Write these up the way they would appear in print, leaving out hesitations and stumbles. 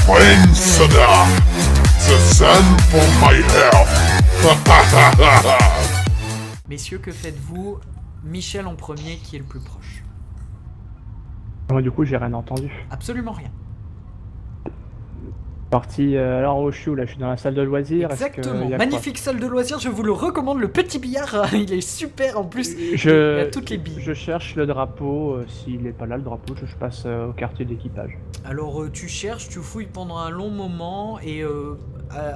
Flame soda, the sun for my health. Messieurs, que faites-vous? Michel en premier, qui est le plus proche? Moi, du coup, j'ai rien entendu. Absolument rien. Parti, alors où je suis où, là, je suis dans la salle de loisirs. Exactement, magnifique salle de loisirs, je vous le recommande, le petit billard, il est super en plus, il y a toutes les billes. Je cherche le drapeau, s'il n'est pas là le drapeau, je passe au quartier d'équipage. Alors tu cherches, tu fouilles pendant un long moment et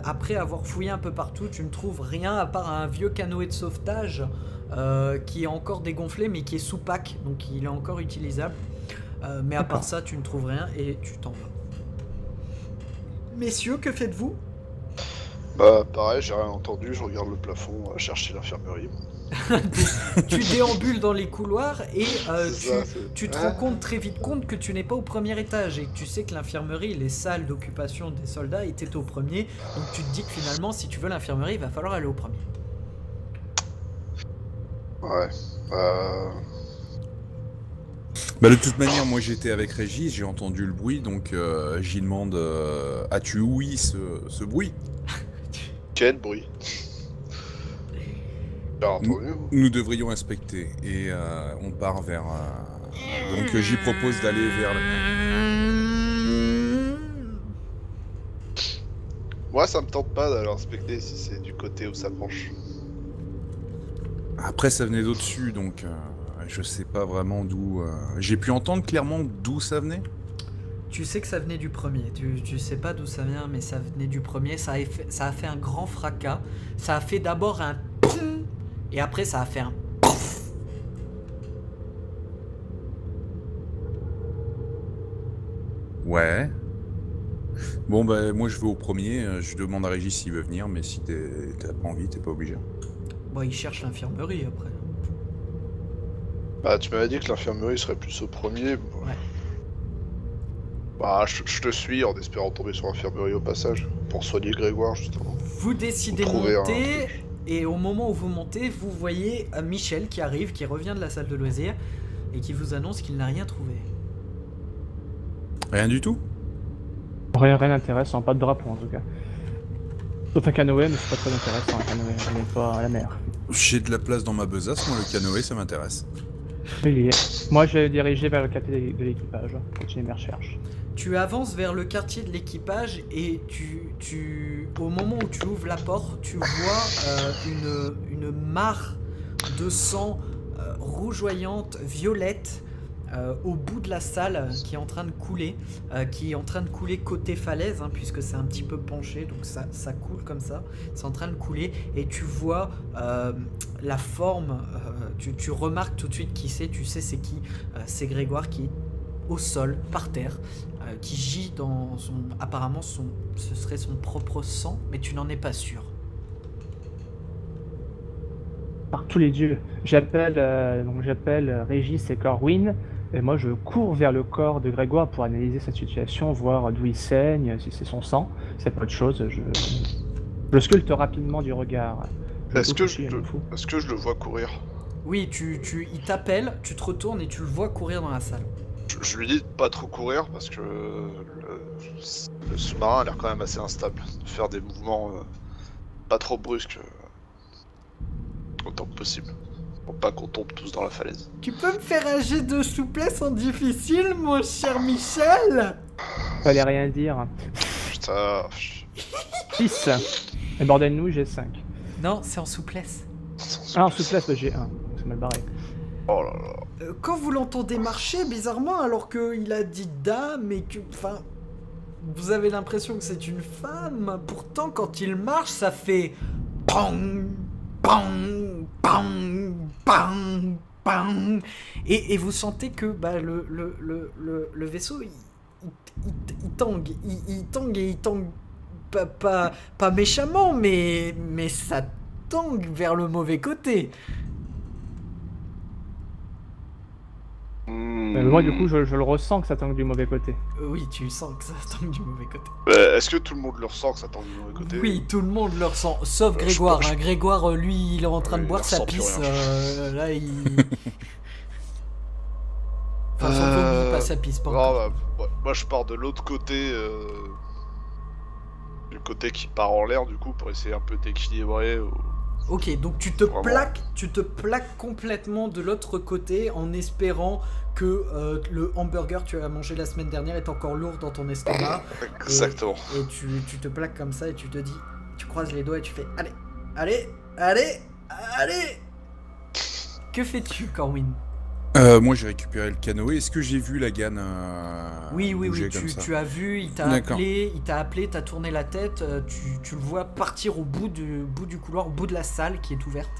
après avoir fouillé un peu partout, tu ne trouves rien à part un vieux canoë de sauvetage qui est encore dégonflé mais qui est sous pack, donc il est encore utilisable. Mais à part ça, tu ne trouves rien et tu t'en vas. Messieurs, que faites-vous? Bah pareil, j'ai rien entendu, je regarde le plafond, chercher l'infirmerie. Tu déambules dans les couloirs et tu te rends compte très vite compte que tu n'es pas au premier étage et que tu sais que l'infirmerie, les salles d'occupation des soldats étaient au premier, donc tu te dis que finalement si tu veux l'infirmerie il va falloir aller au premier. Ouais, Bah de toute manière, moi j'étais avec Régis, j'ai entendu le bruit, donc j'y demande as-tu ouï ce bruit? quel bruit? J'ai entendu. Nous devrions inspecter et on part vers... Donc j'y propose d'aller vers... Moi ça me tente pas d'aller inspecter si c'est du côté où ça penche. Après ça venait d'au-dessus, donc je sais pas vraiment d'où... J'ai pu entendre clairement d'où ça venait? Tu sais que ça venait du premier, tu sais pas d'où ça vient mais ça venait du premier, ça a fait un grand fracas, ça a fait d'abord un POUM et après ça a fait un POUF. Ouais. Bon bah moi je vais au premier, je demande à Régis s'il veut venir, mais si t'as pas envie, t'es pas obligé. Bon, il cherche l'infirmerie après. Bah tu m'avais dit que l'infirmerie serait plus au premier. Ouais. Bah je te suis en espérant tomber sur l'infirmerie au passage, pour soigner Grégoire justement. Vous décidez de Trouver monter, et au moment où vous montez, vous voyez Michel qui arrive, qui revient de la salle de loisirs, et qui vous annonce qu'il n'a rien trouvé. Rien du tout? Rien d'intéressant, pas de drapeau en tout cas. Sauf un canoë, mais c'est pas très intéressant un canoë, on n'est pas à la mer. J'ai de la place dans ma besace, moi le canoë ça m'intéresse. Il y est. Moi, je vais diriger vers le quartier de l'équipage, continuer mes recherches. Tu avances vers le quartier de l'équipage et au moment où tu ouvres la porte, tu vois une mare de sang rougeoyante, violette, au bout de la salle qui est en train de couler, côté falaise, hein, puisque c'est un petit peu penché, donc ça coule comme ça, c'est en train de couler, et tu vois la forme, tu remarques tout de suite qui c'est, tu sais c'est qui, c'est Grégoire qui est au sol, par terre, qui gît dans son... Apparemment ce serait son propre sang, mais tu n'en es pas sûr. Par tous les dieux, j'appelle Régis et Corwin, et moi je cours vers le corps de Grégoire pour analyser cette situation, voir d'où il saigne, si c'est son sang, c'est pas autre chose, je sculpte rapidement du regard. Est-ce que je le vois courir? Oui, il t'appelle, tu te retournes et tu le vois courir dans la salle. Je lui dis de pas trop courir parce que le sous-marin a l'air quand même assez instable. De faire des mouvements pas trop brusques autant que possible. Pour pas qu'on tombe tous dans la falaise. Tu peux me faire un jet de souplesse en difficile, mon cher Michel? Fallait rien dire. Putain. 6. Et bordel nous, j'ai 5. Non, c'est en souplesse. Ah, en souplesse, bah, j'ai 1. C'est mal barré. Oh là là. Quand vous l'entendez marcher, bizarrement, alors qu'il a dit dame et que... Enfin... Vous avez l'impression que c'est une femme. Pourtant, quand il marche, ça fait... Bang, bang, bang, bang, bang. Et vous sentez que bah, le vaisseau, il tangue. Il tangue et il tangue pas méchamment, mais ça tangue vers le mauvais côté. Moi, du coup, je le ressens que ça tangue du mauvais côté. Oui, tu sens que ça tangue du mauvais côté. Est-ce que tout le monde le ressent que ça tangue du mauvais côté? Oui, tout le monde le ressent, sauf Grégoire. Hein. Grégoire, lui, il est en train de boire sa pisse. Là, il... Enfin, son vomi, pas sa pisse, pas encore. Bah, moi, je pars de l'autre côté du côté qui part en l'air, du coup, pour essayer un peu d'équilibrer. Ok, donc tu te plaques complètement de l'autre côté en espérant que le hamburger que tu as mangé la semaine dernière est encore lourd dans ton estomac. Exactement. Et tu te plaques comme ça et tu te dis, tu croises les doigts et tu fais allez, allez, allez, allez. Que fais-tu, Corwin? Moi j'ai récupéré le canoë. Est-ce que j'ai vu la Lagan Oui, bouger comme ça tu as vu, il t'a appelé, t'as tourné la tête, tu le vois partir au bout du couloir, au bout de la salle qui est ouverte.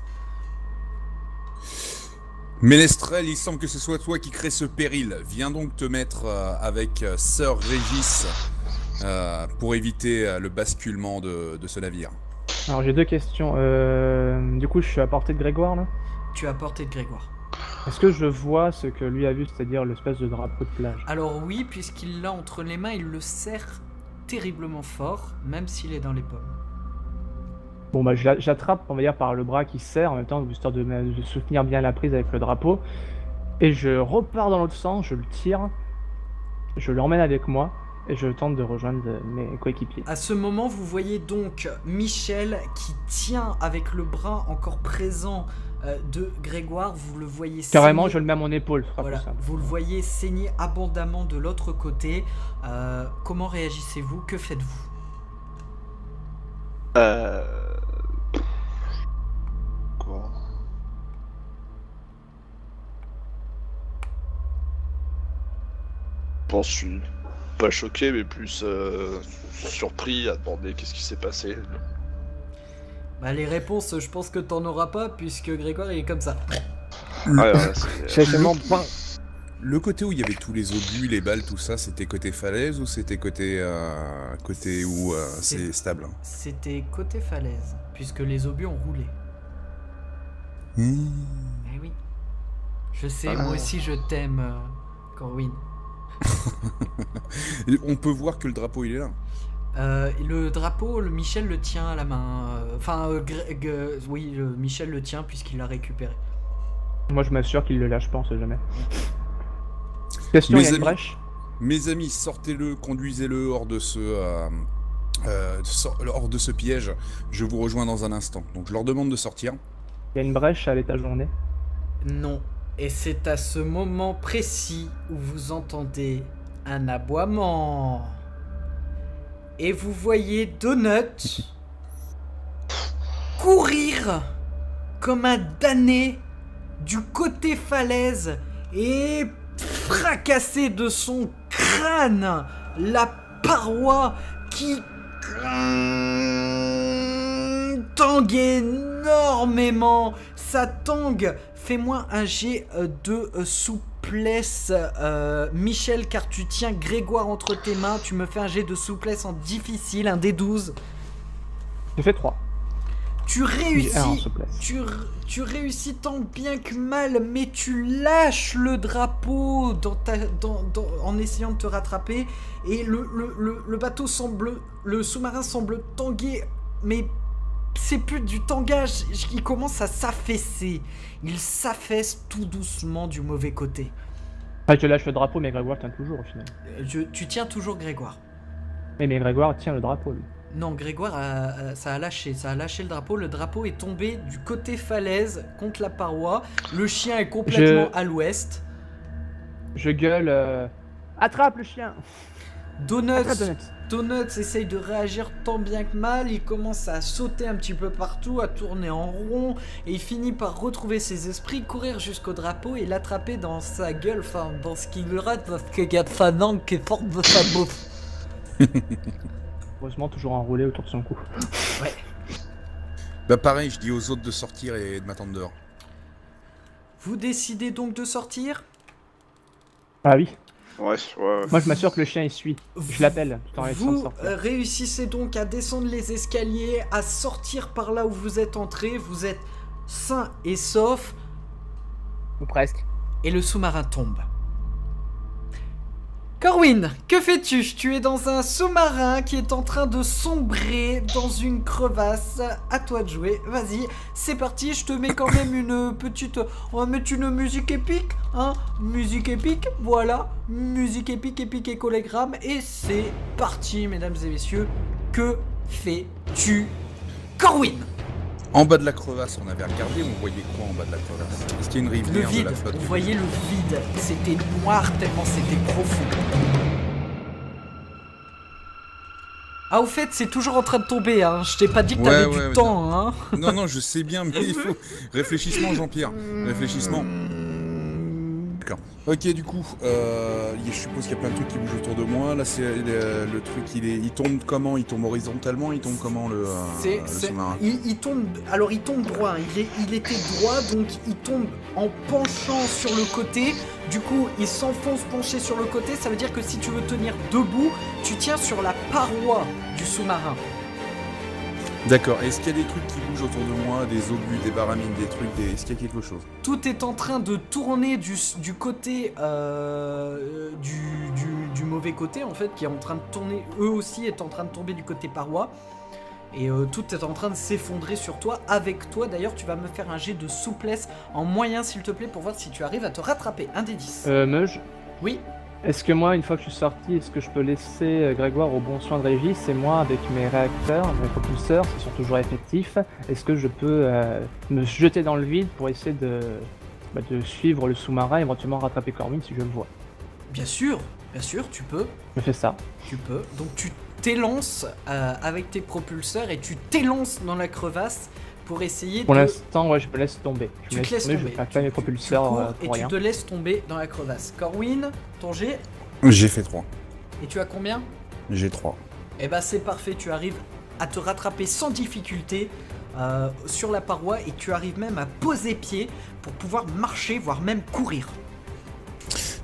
Ménestrel, il semble que ce soit toi qui crée ce péril. Viens donc te mettre avec Sir Régis pour éviter le basculement de ce navire. Alors j'ai 2 questions. Du coup, je suis à portée de Grégoire là. Tu es à portée de Grégoire. Est-ce que je vois ce que lui a vu, c'est-à-dire l'espèce de drapeau de plage? Alors oui, puisqu'il l'a entre les mains, il le serre terriblement fort, même s'il est dans les pommes. Bon bah j'attrape, on va dire, par le bras qui serre en même temps, histoire de soutenir bien la prise avec le drapeau. Et je repars dans l'autre sens, je le tire, je l'emmène avec moi et je tente de rejoindre mes coéquipiers. À ce moment, vous voyez donc Michel qui tient avec le bras encore présent de Grégoire, vous le voyez Carrément, saigner. je le mets à mon épaule, ce sera Voilà, plus simple. vous le voyez saigner abondamment de l'autre côté. Comment réagissez-vous? Que faites-vous? Quoi? Bon, je suis pas choqué, mais plus surpris à demander qu'est-ce qui s'est passé. Bah, les réponses, je pense que t'en auras pas, puisque Grégoire il est comme ça. Ouais, J'ai tellement pas. Le côté où il y avait tous les obus, les balles, tout ça, c'était côté falaise ou c'était côté où c'est stable? C'était côté falaise, puisque les obus ont roulé. Eh oui. Je sais, moi aussi je t'aime, Corwin. On peut voir que le drapeau il est là. Le drapeau, Michel le tient à la main. Oui, Michel le tient puisqu'il l'a récupéré. Moi je m'assure qu'il le lâche pas, on sait jamais. Question, il y a une brèche? Mes amis, sortez-le, conduisez-le hors de hors de ce piège. Je vous rejoins dans un instant. Donc je leur demande de sortir. Il y a une brèche à l'étage où on est? Non. Et c'est à ce moment précis où vous entendez un aboiement. Et vous voyez Donut courir comme un damné du côté falaise et fracasser de son crâne la paroi qui tangue énormément. Ça tangue. Fais-moi un jet de souplesse, Michel, car tu tiens Grégoire entre tes mains. Tu me fais un jet de souplesse en difficile, un des 12. J'ai fait 3. Tu J'ai un en réussis, souplesse. tu réussis tant bien que mal, mais tu lâches le drapeau en essayant de te rattraper. Et le bateau le sous-marin semble tanguer, mais c'est plus du tangage, il commence à s'affaisser. Il s'affaisse tout doucement du mauvais côté. Enfin, je lâche le drapeau, mais Grégoire tient toujours au final. Tu tiens toujours Grégoire. Mais Grégoire tient le drapeau, lui. Non, Grégoire, ça a lâché le drapeau. Le drapeau est tombé du côté falaise contre la paroi. Le chien est complètement à l'ouest. Je gueule. Attrape le chien! Donuts essaye de réagir tant bien que mal, il commence à sauter un petit peu partout, à tourner en rond, et il finit par retrouver ses esprits, courir jusqu'au drapeau et l'attraper dans sa gueule, enfin dans ce qu'il rate, parce qu'il y a de sa langue qui sort de sa bouffe. Heureusement, toujours enroulé autour de son cou. Ouais. Bah pareil, je dis aux autres de sortir et de m'attendre dehors. Vous décidez donc de sortir? Ah oui. Ouais. Moi, je m'assure que le chien il suit. Je l'appelle tout en essayant de Vous sortir. réussissez donc à descendre les escaliers, à sortir par là où vous êtes entré, vous êtes sain et sauf, Ou presque. et le sous-marin tombe. Corwin, que fais-tu? Tu es dans un sous-marin qui est en train de sombrer dans une crevasse. À toi de jouer. Vas-y, c'est parti. Je te mets quand même une petite... On va mettre une musique épique. Hein? Musique épique, voilà. Musique épique, épique écolégramme. Et c'est parti, mesdames et messieurs. Que fais-tu, Corwin? En bas de la crevasse, on avait regardé, on voyait quoi en bas de la crevasse? Est-ce qu'il y a une Le rivière de vide, la flotte? vous voyez le vide, c'était noir tellement c'était profond. Ah, au fait, c'est toujours en train de tomber, hein. Je t'ai pas dit que t'avais du temps, hein. Non, je sais bien, mais il faut... Réfléchissement, Jean-Pierre. Réfléchissement. D'accord. Ok, du coup, je suppose qu'il y a plein de trucs qui bougent autour de moi. Là, c'est le truc, il tombe comment? Il tombe horizontalement? Il tombe comment le sous-marin? Il tombe, alors il tombe droit, il était droit, donc il tombe en penchant sur le côté. Du coup, il s'enfonce penché sur le côté. Ça veut dire que si tu veux tenir debout, tu tiens sur la paroi du sous-marin. D'accord. Est-ce qu'il y a des trucs qui bougent autour de moi? Des obus, des baramines, des trucs, Est-ce qu'il y a quelque chose? Tout est en train de tourner du côté du mauvais côté, en fait, qui est en train de tourner. Eux aussi est en train de tomber du côté paroi. Et tout est en train de s'effondrer sur toi. Avec toi, d'ailleurs, tu vas me faire un jet de souplesse en moyen, s'il te plaît, pour voir si tu arrives à te rattraper. Un des 10. Meuge, Oui. est-ce que moi, une fois que je suis sorti, est-ce que je peux laisser Grégoire au bon soin de Régis et moi, avec mes réacteurs, mes propulseurs, qui sont toujours effectifs, est-ce que je peux me jeter dans le vide pour essayer de suivre le sous-marin et éventuellement rattraper Corwin si je le vois? Bien sûr, tu peux. Je fais ça. Tu peux. Donc tu t'élances avec tes propulseurs et tu t'élances dans la crevasse pour essayer Pour de... l'instant, ouais, je me laisse tomber. Je me laisse tomber, je fais pas mes propulseurs tu cours pour et rien. tu te laisses tomber dans la crevasse. Corwin, ton jet, J'ai fait 3. et tu as combien? J'ai 3. Eh ben c'est parfait, tu arrives à te rattraper sans difficulté sur la paroi et tu arrives même à poser pied pour pouvoir marcher, voire même courir.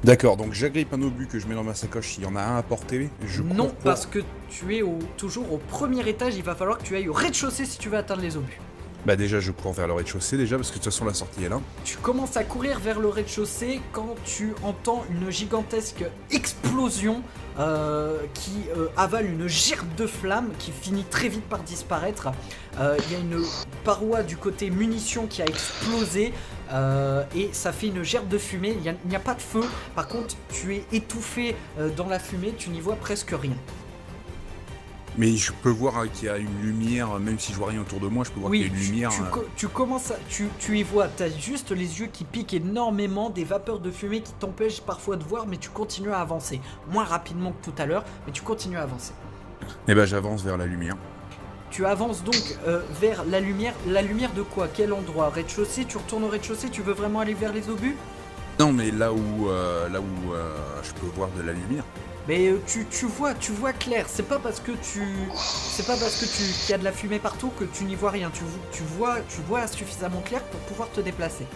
D'accord, donc j'agrippe un obus que je mets dans ma sacoche. Il y en a un à porter. Je cours Non, pour- parce que tu es toujours au premier étage, il va falloir que tu ailles au rez-de-chaussée si tu veux atteindre les obus. Bah déjà, je cours vers le rez-de-chaussée déjà, parce que de toute façon, la sortie est là. Tu commences à courir vers le rez-de-chaussée quand tu entends une gigantesque explosion qui avale une gerbe de flammes qui finit très vite par disparaître. Il y a une paroi du côté munitions qui a explosé et ça fait une gerbe de fumée. Il n'y a pas de feu, par contre tu es étouffé dans la fumée, tu n'y vois presque rien. Mais je peux voir qu'il y a une lumière, même si je vois rien autour de moi, je peux voir qu'il y a une lumière. tu commences à, tu y vois, t'as juste les yeux qui piquent énormément, des vapeurs de fumée qui t'empêchent parfois de voir, mais tu continues à avancer. Moins rapidement que tout à l'heure, mais tu continues à avancer. Et bah j'avance vers la lumière. Tu avances donc vers la lumière de quoi? Quel endroit? Rez-de-chaussée? Tu retournes au rez-de-chaussée? Tu veux vraiment aller vers les obus? Non, mais là où je peux voir de la lumière. Mais tu vois clair, c'est pas parce que qu'il y a de la fumée partout que tu n'y vois rien, tu vois suffisamment clair pour pouvoir te déplacer.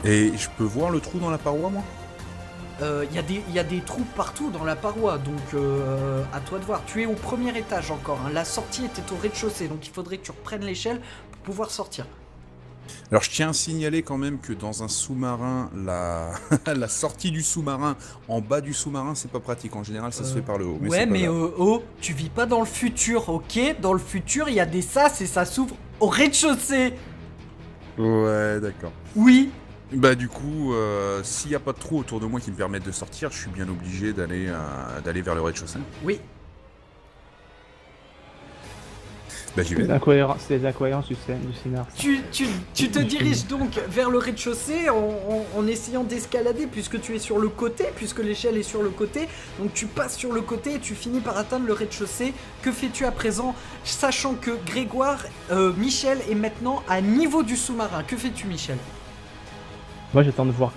Et je peux voir le trou dans la paroi, moi? Il y a des trous partout dans la paroi, donc à toi de voir. Tu es au premier étage encore, hein. La sortie était au rez-de-chaussée, donc il faudrait que tu reprennes l'échelle pour pouvoir sortir. Alors je tiens à signaler quand même que dans un sous-marin, la sortie du sous-marin, en bas du sous-marin, c'est pas pratique. En général, ça se fait par le haut. Ouais, mais tu vis pas dans le futur, ok? Dans le futur, il y a des sas et ça s'ouvre au rez-de-chaussée. Ouais, d'accord. Oui. Bah du coup, s'il n'y a pas de trou autour de moi qui me permettent de sortir, je suis bien obligé d'aller vers le rez-de-chaussée. Oui. Bah j'y vais. C'est les incohérences du scénar. ça. Tu te diriges donc vers le rez-de-chaussée en essayant d'escalader puisque tu es sur le côté, puisque l'échelle est sur le côté. Donc tu passes sur le côté et tu finis par atteindre le rez-de-chaussée. Que fais-tu à présent, sachant que Grégoire, Michel est maintenant à niveau du sous-marin? Que fais-tu, Michel? Moi, j'attends de voir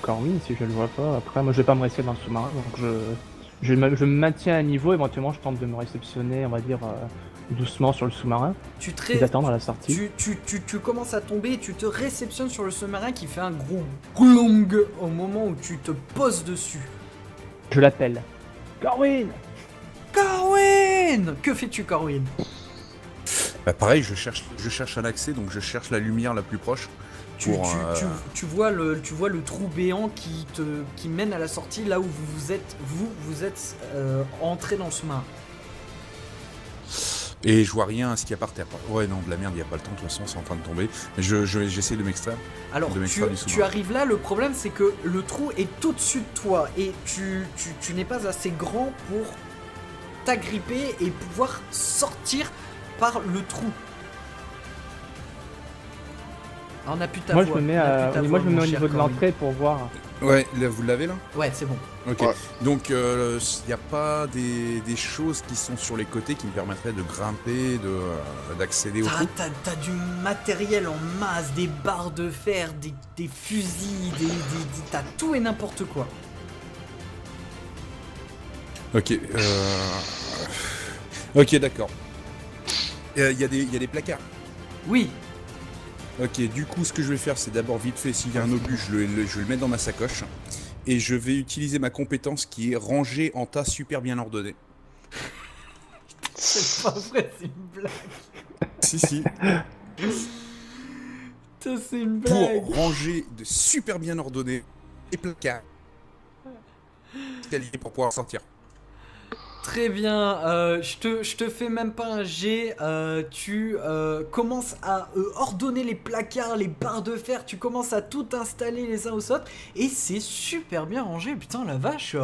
Corwin si je le vois pas. Après, moi, je vais pas me rester dans le sous-marin, donc je me maintiens à niveau. Éventuellement, je tente de me réceptionner, on va dire, doucement sur le sous-marin. Et d'attendre à la sortie. Tu commences à tomber et tu te réceptionnes sur le sous-marin qui fait un gros glong au moment où tu te poses dessus. Je l'appelle. Corwin! Corwin! Que fais-tu, Corwin? Bah pareil, je cherche un accès, donc je cherche la lumière la plus proche. Tu vois le trou béant qui mène à la sortie, là où vous êtes entré dans le sous-marin. Et je vois rien à ce qu'il y a par terre. Ouais, non, de la merde, il n'y a pas le temps, de toute façon, c'est en train de tomber. J'essaie de m'extraire. Alors, tu arrives là, le problème c'est que le trou est au-dessus de toi et tu n'es pas assez grand pour t'agripper et pouvoir sortir par le trou. Ah, on n'a plus ta Moi, voix. je me mets, on a plus ta moi, voix, je me mets mon au cher niveau de Corinne. l'entrée pour voir. Ouais, là, vous l'avez là? Ouais, c'est bon. Ok. Ouais. Donc, il n'y a pas des choses qui sont sur les côtés qui me permettraient de grimper, d'accéder au trou? T'as du matériel en masse, des barres de fer, des fusils, t'as tout et n'importe quoi. Ok. Ok, d'accord. Il y a des placards. Oui, Ok, du coup, ce que je vais faire, c'est d'abord vite fait, s'il y a un obus, je vais le mettre dans ma sacoche. Et je vais utiliser ma compétence qui est rangée en tas super bien ordonné. c'est pas vrai, c'est une blague. Si. Putain, c'est une blague. Pour ranger de super bien ordonné les placards. Escalier pour pouvoir sortir. Très bien, je te fais même pas un jet, tu commences à ordonner les placards, les barres de fer, tu commences à tout installer les uns aux autres, et c'est super bien rangé, putain la vache,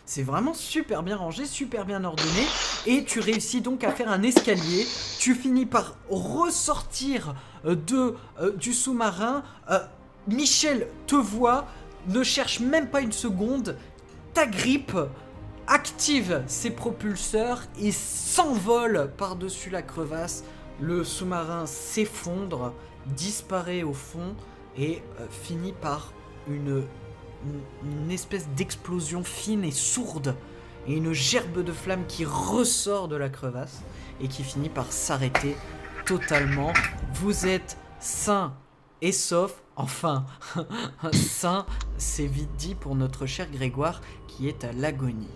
c'est vraiment super bien rangé, super bien ordonné, et tu réussis donc à faire un escalier, tu finis par ressortir du sous-marin, Michel te voit, ne cherche même pas une seconde, t'agrippe, active ses propulseurs et s'envole par-dessus la crevasse. Le sous-marin s'effondre, disparaît au fond et finit par une espèce d'explosion fine et sourde et une gerbe de flammes qui ressort de la crevasse et qui finit par s'arrêter totalement. Vous êtes sain et sauf, enfin, sain, c'est vite dit pour notre cher Grégoire qui est à l'agonie.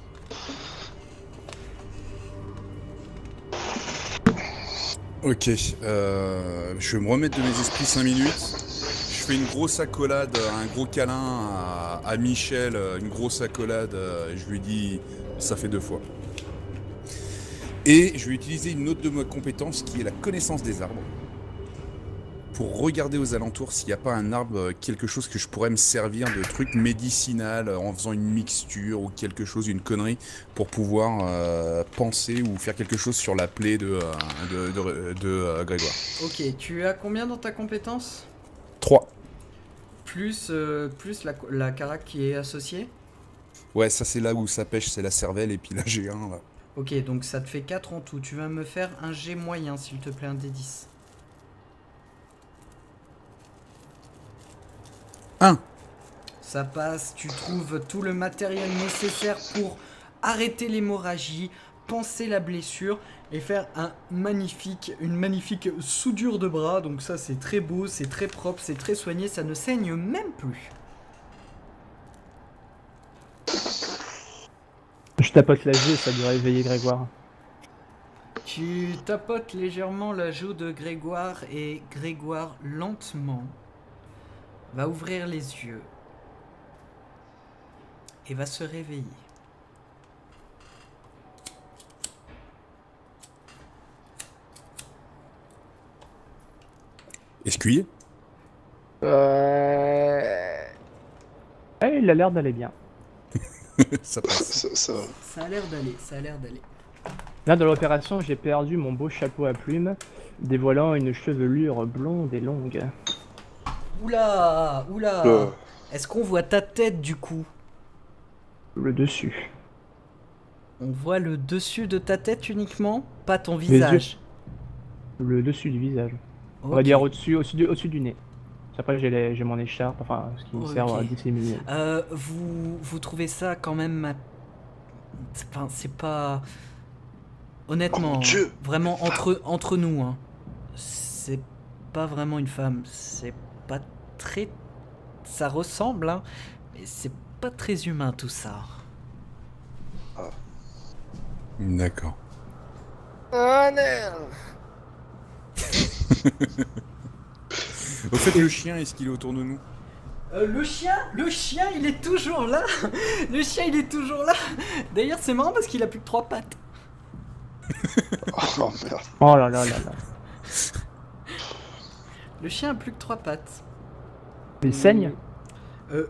Ok, je vais me remettre de mes esprits 5 minutes. Je fais une grosse accolade, un gros câlin à Michel, une grosse accolade, je lui dis ça fait 2 fois. Et je vais utiliser une autre de mes compétences qui est la connaissance des arbres. Pour regarder aux alentours s'il n'y a pas un arbre, quelque chose que je pourrais me servir de truc médicinal en faisant une mixture ou quelque chose, une connerie, pour pouvoir penser ou faire quelque chose sur la plaie de Grégoire. Ok, tu as combien dans ta compétence ? 3. Plus la carac qui est associée ? Ouais, ça c'est là où ça pêche, c'est la cervelle, et puis là j'ai un là. Ok, donc ça te fait 4 en tout. Tu vas me faire un G moyen, s'il te plaît, un D10. 1. Ça passe, tu trouves tout le matériel nécessaire pour arrêter l'hémorragie, panser la blessure et faire une magnifique soudure de bras. Donc ça c'est très beau, c'est très propre, c'est très soigné, ça ne saigne même plus. Je tapote la joue et ça doit réveiller Grégoire. Tu tapotes légèrement la joue de Grégoire et Grégoire lentement va ouvrir les yeux et va se réveiller. Escuyer. Il a l'air d'aller bien. Ça passe. Ça a l'air d'aller, ça a l'air d'aller. Là, dans l'opération, j'ai perdu mon beau chapeau à plumes, dévoilant une chevelure blonde et longue. Oula, oula. Est-ce qu'on voit ta tête du coup ? Le dessus. On voit le dessus de ta tête uniquement, pas ton visage. Le dessus du visage. On Ok. va dire au-dessus du nez. Après, j'ai mon écharpe, enfin, ce qui me sert à dissimuler. Vous trouvez ça quand même... Enfin, c'est pas... Honnêtement, Oh mon Dieu. vraiment entre nous, hein, c'est pas vraiment une femme, c'est pas très... Ça ressemble, hein, mais c'est pas très humain tout ça. D'accord. Oh merde. Au fait, le chien, est-ce qu'il est autour de nous? Le chien, il est toujours là. Le chien, il est toujours là. D'ailleurs, c'est marrant parce qu'il a plus que 3 pattes. Oh merde. Oh là là là là. Le chien a plus que 3 pattes. Il saigne?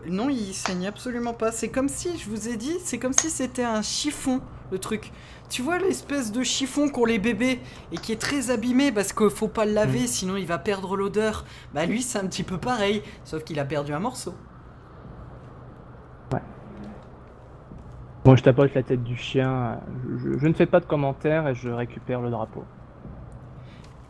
Non, il saigne absolument pas. C'est comme si, je vous ai dit, c'est comme si c'était un chiffon le truc. Tu vois l'espèce de chiffon qu'ont les bébés et qui est très abîmé parce qu'il faut pas le laver sinon il va perdre l'odeur. Bah lui c'est un petit peu pareil, sauf qu'il a perdu un morceau. Bon, je tapote la tête du chien, je ne fais pas de commentaires et je récupère le drapeau.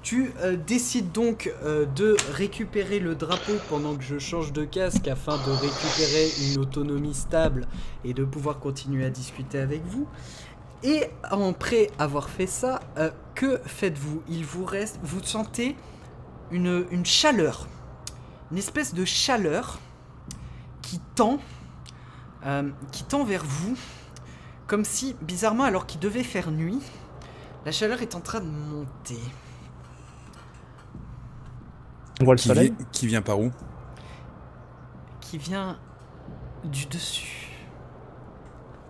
Tu décides donc de récupérer le drapeau pendant que je change de casque afin de récupérer une autonomie stable et de pouvoir continuer à discuter avec vous. Et après avoir fait ça, que faites-vous? Il vous reste, vous sentez une chaleur, une espèce de chaleur qui tend vers vous, comme si, bizarrement, alors qu'il devait faire nuit, la chaleur est en train de monter. On voit le soleil. Qui vient par où? Qui vient du dessus.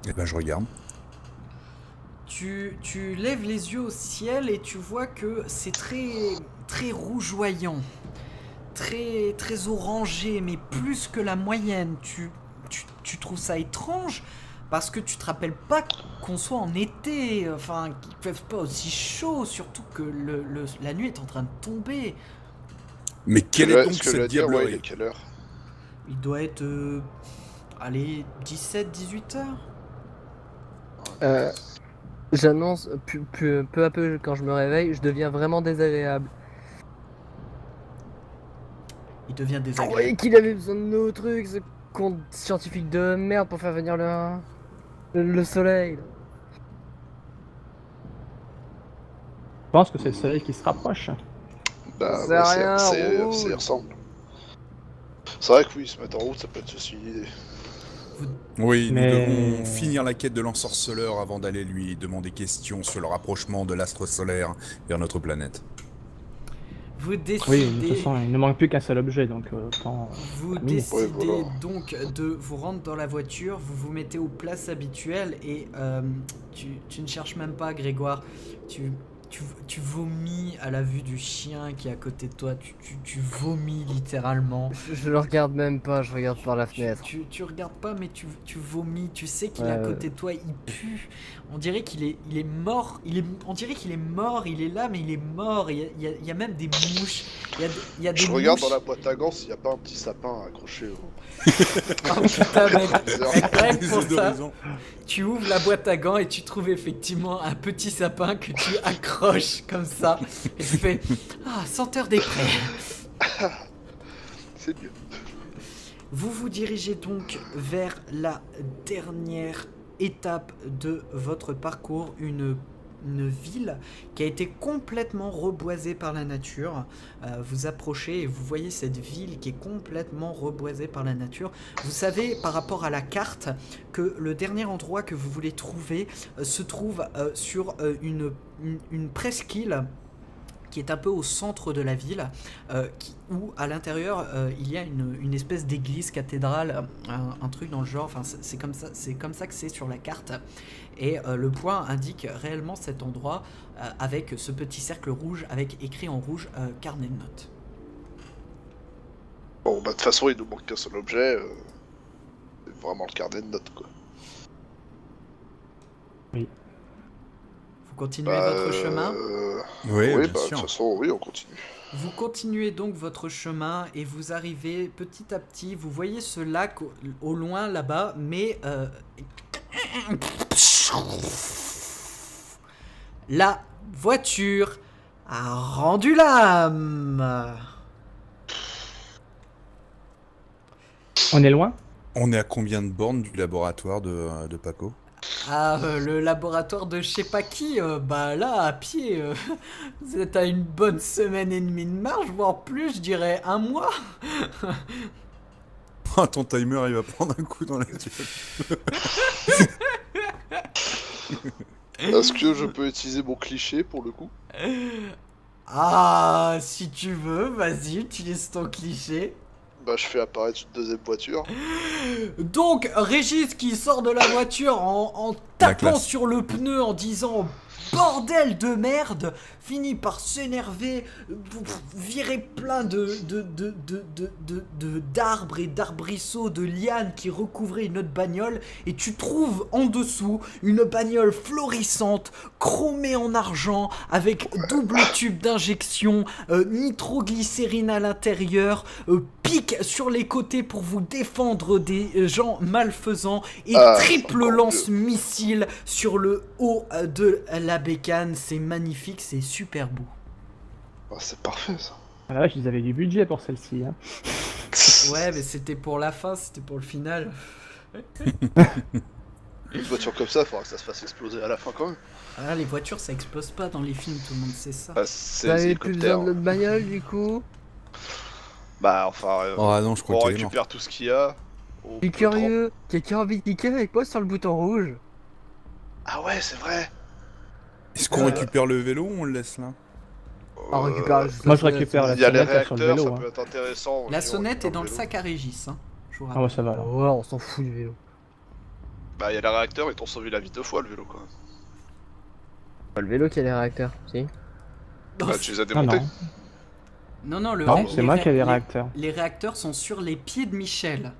Eh ben je regarde. Tu lèves les yeux au ciel et tu vois que c'est très rougeoyant, très orangé, mais plus que la moyenne. Tu trouves ça étrange parce que tu te rappelles pas qu'on soit en été, enfin qu'il ne fasse pas aussi chaud, surtout que la nuit est en train de tomber. Mais quelle est donc cette diablerie? Il est quelle heure? Il doit être, 17-18 heures. J'annonce, peu à peu, quand je me réveille, je deviens vraiment désagréable. Il devient Je désagréable. croyais qu'il avait besoin de nos trucs, ce compte scientifique de merde pour faire venir le soleil. Je pense que c'est le soleil qui se rapproche. Bah, C'est rien, ça roule. y ressemble. C'est vrai que oui, se mettre en route, ça peut être aussi une idée. Oui, Mais- nous devons finir la quête de l'ensorceleur avant d'aller lui demander question sur le rapprochement de l'astre solaire vers notre planète. Vous Oui, décidez... de toute façon, il ne manque plus qu'un seul objet, donc autant... Vous terminer. décidez Ouais, voilà. donc de vous rendre dans la voiture, vous vous mettez aux places habituelles et tu ne cherches même pas Grégoire, tu vomis à la vue du chien qui est à côté de toi, tu vomis littéralement. Je le regarde même pas, je regarde par la fenêtre. Tu regardes pas mais tu vomis, tu sais qu'il est Ouais, à ouais. côté de toi, il pue, on dirait qu'il est mort, on dirait qu'il est mort, il est là mais il est mort, il y a même des mouches, il y a des Je regarde mouches. dans la boîte à gants s'il n'y a pas un petit sapin accroché au... Oh putain mec, rien que pour Des ça. horizons. Tu ouvres la boîte à gants et tu trouves effectivement un petit sapin que tu accroches comme ça. Et tu fais ah, senteur des prés. C'est mieux. Vous vous dirigez donc vers la dernière étape de votre parcours, une ville qui a été complètement reboisée par la nature. Vous approchez et vous voyez cette ville qui est complètement reboisée par la nature. Vous savez par rapport à la carte que le dernier endroit que vous voulez trouver se trouve sur une presqu'île qui est un peu au centre de la ville, où à l'intérieur il y a une espèce d'église cathédrale, un truc dans le genre. Enfin, c'est comme ça que c'est sur la carte. Et le point indique réellement cet endroit avec ce petit cercle rouge avec écrit en rouge carnet de notes. Bon, bah de toute façon, il nous manque qu'un seul objet. C'est vraiment le carnet de notes, quoi. Vous continuez votre chemin. Oui, Oui, bien bah de sûr. toute façon, oui, on continue. Vous continuez donc votre chemin et vous arrivez petit à petit, vous voyez ce lac au loin là-bas, mais la voiture a rendu l'âme. On est loin? On est à combien de bornes du laboratoire de Paco? Ah, le laboratoire de je sais pas qui, bah là, à pied, vous êtes à une bonne semaine et demie de marche, voire plus, je dirais un mois. Ah, ton timer, il va prendre un coup dans la gueule. Est-ce que je peux utiliser mon cliché pour le coup? Ah, si tu veux, vas-y, utilise ton cliché. Bah, je fais apparaître une deuxième voiture. Donc, Régis qui sort de la voiture en La tapant classe. sur le pneu en disant bordel de merde, finit par s'énerver, virer plein d'arbres et d'arbrisseaux, de lianes qui recouvraient une autre bagnole, et tu trouves en dessous une bagnole florissante, chromée en argent, avec double tube d'injection, nitroglycérine à l'intérieur, pique sur les côtés pour vous défendre des gens malfaisants, et triple encore lance-missile sur le haut de la bécane. C'est magnifique, c'est super beau. Ah, c'est parfait ça. Ah la vache, ils avaient du budget pour celle-ci. Hein. Ouais, mais c'était pour la fin, c'était pour le final. Une voiture comme ça, faudra que ça se fasse exploser à la fin quand même. Ah, les voitures, ça explose pas dans les films, tout le monde sait ça. Ah, c'est Vous les avez plus besoin hélicoptères. de notre bagnole du coup? Bah enfin, Oh non, je crois on qu'elle est morte. récupère tout ce qu'il y a. Je suis curieux, quelqu'un a envie de cliquer avec moi sur le bouton rouge? Ah ouais, c'est vrai. Est-ce qu'on récupère le vélo ou on le laisse là? On récupère juste Moi, la je récupère la Il y a les sonnette là, sur le réacteurs, vélo. ça peut Hein. être intéressant. La aussi, on sonnette est récupère dans le vélo. sac à Régis, hein. Je vous Ah rappelle. ouais, ça va alors. Ouais, on s'en fout du vélo. Bah il y a les réacteurs, ils t'ont sauvé la vie 2 fois le vélo quoi. Pas le vélo qui a les réacteurs, si. Bah tu les as Ah démontés. non. Non, Non, c'est moi qui ai les réacteurs. Les réacteurs sont sur les pieds de Michel.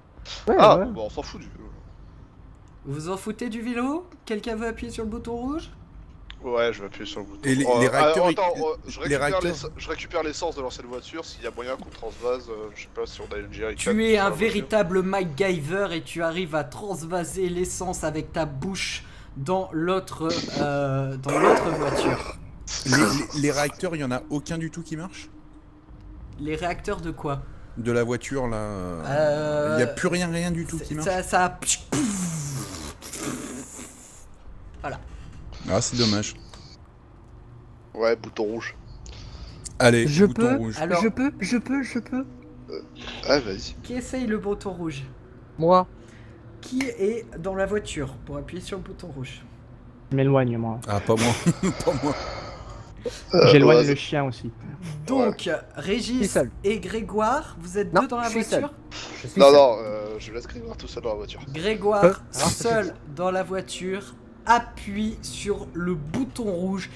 Ouais, Ah, ouais. bon on s'en fout du vélo. Vous vous en foutez du vélo? Quelqu'un veut appuyer sur le bouton rouge? Ouais, je vais appuyer sur le bouton. Et les réacteurs, attends, je les récupère réacteurs- je récupère l'essence de l'ancienne voiture, s'il y a moyen qu'on transvase, je sais pas, sur on a une Jerry Tu es un véritable MacGyver et tu arrives à transvaser l'essence avec ta bouche dans l'autre voiture. Les réacteurs, il y en a aucun du tout qui marche? Les réacteurs de quoi? De la voiture là. Il y a plus rien du tout qui marche. Ça... Voilà. Ah, c'est dommage. Ouais, bouton rouge. Allez, Je bouton peux rouge. Alors, Je peux Ah, vas-y. qui essaye le bouton rouge? Moi. Qui est dans la voiture pour appuyer sur le bouton rouge? Je m'éloigne, moi. Ah, pas moi. Pas moi. J'éloigne ouais, le chien aussi. Donc, Je suis Régis seul. et Grégoire, vous êtes Non, deux dans la je suis voiture? Je suis Non, seul. non, je laisse Grégoire tout seul dans la voiture. Grégoire, alors, seul dans la voiture, appuie sur le bouton rouge